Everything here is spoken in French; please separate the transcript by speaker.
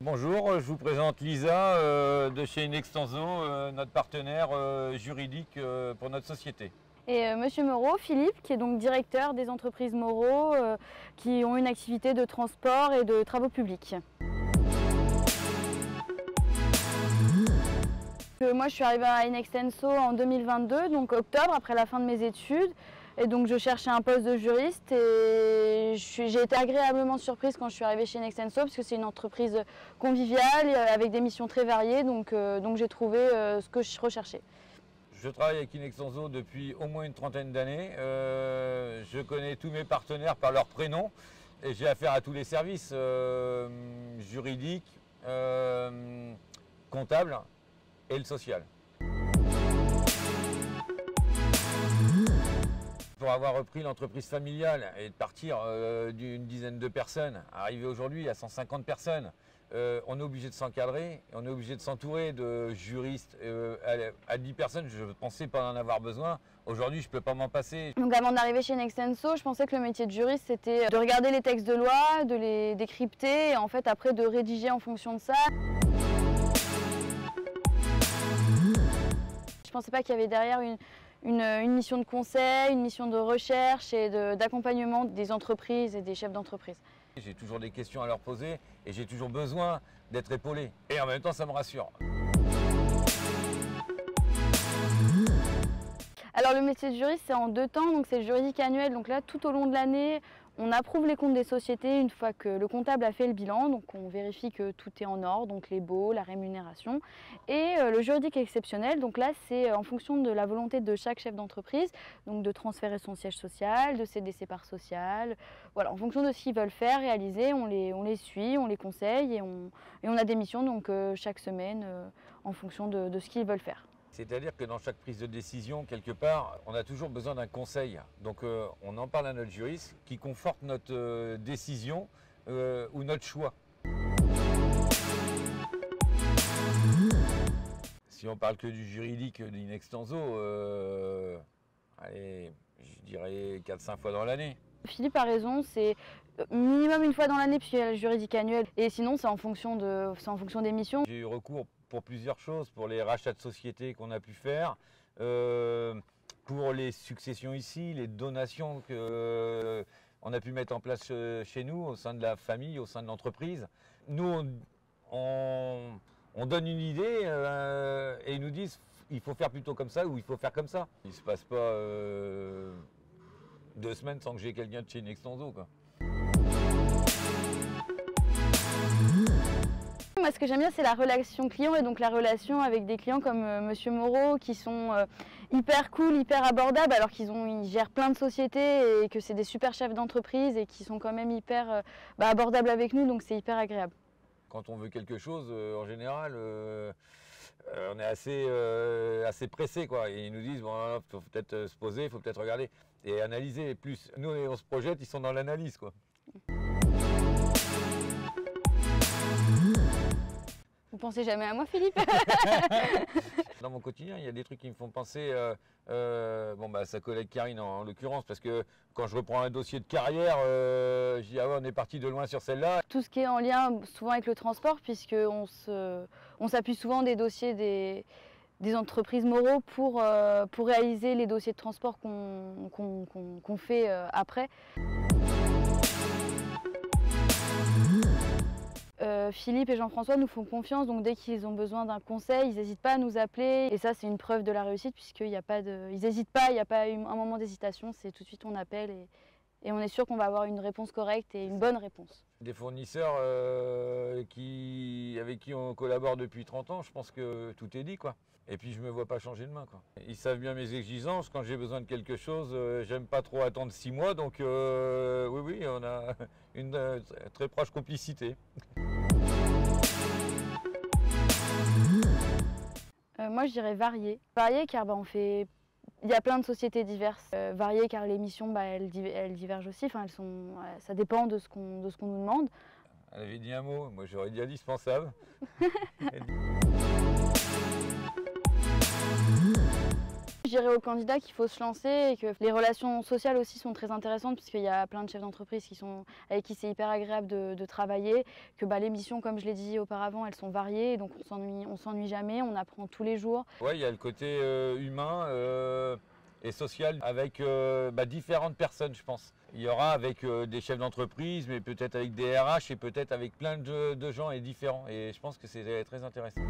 Speaker 1: Bonjour, je vous présente Lisa de chez Inextenso, notre partenaire juridique pour notre société.
Speaker 2: Et Monsieur Moreau, Philippe, qui est donc directeur des entreprises Moreau qui ont une activité de transport et de travaux publics. Moi, je suis arrivée à Inextenso en 2022, donc octobre, après la fin de mes études. Et donc je cherchais un poste de juriste et j'ai été agréablement surprise quand je suis arrivée chez Inextenso parce que c'est une entreprise conviviale avec des missions très variées, donc j'ai trouvé ce que je recherchais.
Speaker 1: Je travaille avec Inextenso depuis au moins une trentaine d'années. Je connais tous mes partenaires par leur prénom et j'ai affaire à tous les services juridiques, comptables et le social. Pour avoir repris l'entreprise familiale et de partir d'une dizaine de personnes, arriver aujourd'hui à 150 personnes, on est obligé de s'encadrer, on est obligé de s'entourer de juristes. À 10 personnes, je ne pensais pas en avoir besoin. Aujourd'hui, je ne peux pas m'en passer.
Speaker 2: Donc avant d'arriver chez Inextenso, je pensais que le métier de juriste, c'était de regarder les textes de loi, de les décrypter et en fait après de rédiger en fonction de ça. Je ne pensais pas qu'il y avait derrière une mission de conseil, une mission de recherche et d'accompagnement des entreprises et des chefs d'entreprise.
Speaker 1: J'ai toujours des questions à leur poser et j'ai toujours besoin d'être épaulé. Et en même temps, ça me rassure.
Speaker 2: Alors le métier de juriste, c'est en 2 temps, donc c'est le juridique annuel. Donc là, tout au long de l'année, on approuve les comptes des sociétés une fois que le comptable a fait le bilan. Donc on vérifie que tout est en ordre, donc les baux, la rémunération. Et le juridique exceptionnel, donc là, c'est en fonction de la volonté de chaque chef d'entreprise, donc de transférer son siège social, de céder ses parts sociales. Voilà, en fonction de ce qu'ils veulent faire, réaliser, on les suit, on les conseille et on a des missions donc, chaque semaine en fonction de ce qu'ils veulent faire.
Speaker 1: C'est-à-dire que dans chaque prise de décision, quelque part, on a toujours besoin d'un conseil. Donc on en parle à notre juriste qui conforte notre décision ou notre choix. Si on parle que du juridique d'Inextenso, allez, je dirais 4-5 fois dans l'année.
Speaker 2: Philippe a raison, c'est minimum une fois dans l'année puisqu'il y a le juridique annuel. Et sinon, c'est en fonction des missions.
Speaker 1: J'ai eu recours pour plusieurs choses, pour les rachats de sociétés qu'on a pu faire, pour les successions ici, les donations qu'on a pu mettre en place chez nous, au sein de la famille, au sein de l'entreprise. Nous, on donne une idée et ils nous disent il faut faire plutôt comme ça ou il faut faire comme ça. Il ne se passe pas 2 semaines sans que j'ai quelqu'un de chez Inextenso, quoi.
Speaker 2: Moi, ce que j'aime bien, c'est la relation client et donc la relation avec des clients comme Monsieur Moreau qui sont hyper cool, hyper abordables alors ils gèrent plein de sociétés et que c'est des super chefs d'entreprise et qui sont quand même hyper abordables avec nous, donc c'est hyper agréable.
Speaker 1: Quand on veut quelque chose, en général, on est assez pressé, quoi. Et ils nous disent, bon, il faut peut-être se poser, il faut peut-être regarder et analyser. Plus nous, on se projette, ils sont dans l'analyse, quoi.
Speaker 2: Vous pensez jamais à moi, Philippe?
Speaker 1: Dans mon quotidien, il y a des trucs qui me font penser, sa collègue Karine en l'occurrence, parce que quand je reprends un dossier de carrière, je dis ah ouais, on est parti de loin sur celle-là.
Speaker 2: Tout ce qui est en lien souvent avec le transport, puisqu'on s'appuie souvent des dossiers des entreprises Moreau pour réaliser les dossiers de transport qu'on fait après. Philippe et Jean-François nous font confiance, donc dès qu'ils ont besoin d'un conseil, ils n'hésitent pas à nous appeler. Et ça, c'est une preuve de la réussite puisqu'ils n'hésitent pas, il n'y a pas un moment d'hésitation, c'est tout de suite on appelle et on est sûr qu'on va avoir une réponse correcte et une bonne réponse.
Speaker 1: Des fournisseurs avec qui on collabore depuis 30 ans, je pense que tout est dit, quoi. Et puis je ne me vois pas changer de main, quoi. Ils savent bien mes exigences, quand j'ai besoin de quelque chose, j'aime pas trop attendre 6 mois, donc oui, on a une très proche complicité.
Speaker 2: Moi je dirais varié. Varié car il y a plein de sociétés diverses. Variées car les missions elles divergent aussi, enfin, ça dépend de ce qu'on nous demande.
Speaker 1: Elle avait dit un mot, moi j'aurais dit indispensable.
Speaker 2: Je dirais aux candidats qu'il faut se lancer et que les relations sociales aussi sont très intéressantes puisqu'il y a plein de chefs d'entreprise avec qui c'est hyper agréable de travailler, que les missions, comme je l'ai dit auparavant, elles sont variées, donc on s'ennuie jamais, on apprend tous les jours.
Speaker 1: Ouais, il y a le côté humain et social avec différentes personnes, je pense. Il y aura avec des chefs d'entreprise, mais peut-être avec des RH et peut-être avec plein de gens et différents. Et je pense que c'est très intéressant.